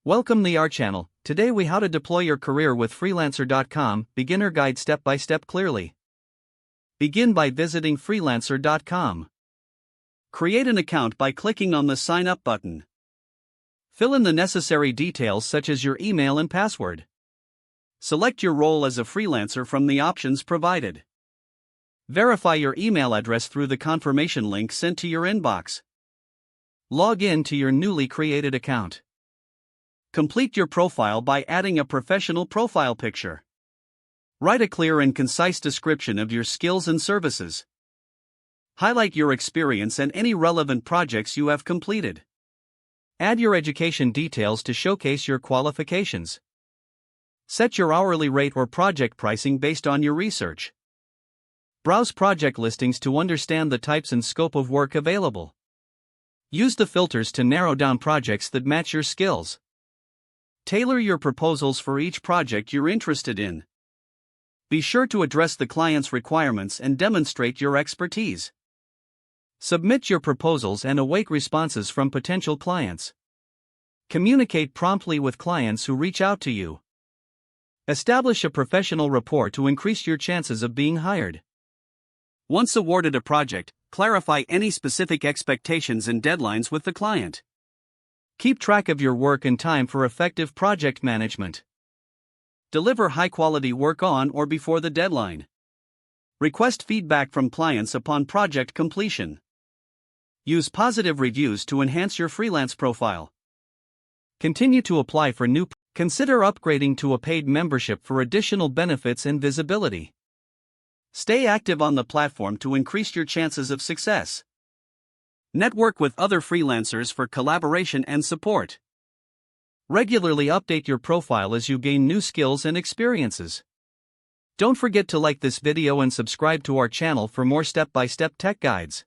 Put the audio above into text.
Welcome to our channel. Today we how to deploy your career with freelancer.com, beginner guide step by step clearly. Begin by visiting freelancer.com. Create an account by clicking on the sign up button. Fill in the necessary details such as your email and password. Select your role as a freelancer from the options provided. Verify your email address through the confirmation link sent to your inbox. Log in to your newly created account. Complete your profile by adding a professional profile picture. Write a clear and concise description of your skills and services. Highlight your experience and any relevant projects you have completed. Add your education details to showcase your qualifications. Set your hourly rate or project pricing based on your research. Browse project listings to understand the types and scope of work available. Use the filters to narrow down projects that match your skills. Tailor your proposals for each project you're interested in. Be sure to address the client's requirements and demonstrate your expertise. Submit your proposals and await responses from potential clients. Communicate promptly with clients who reach out to you. Establish a professional rapport to increase your chances of being hired. Once awarded a project, clarify any specific expectations and deadlines with the client. Keep track of your work and time for effective project management. Deliver high-quality work on or before the deadline. Request feedback from clients upon project completion. Use positive reviews to enhance your freelance profile. Continue to apply for new. Consider upgrading to a paid membership for additional benefits and visibility. Stay active on the platform to increase your chances of success. Network with other freelancers for collaboration and support. Regularly update your profile as you gain new skills and experiences. Don't forget to like this video and subscribe to our channel for more step-by-step tech guides.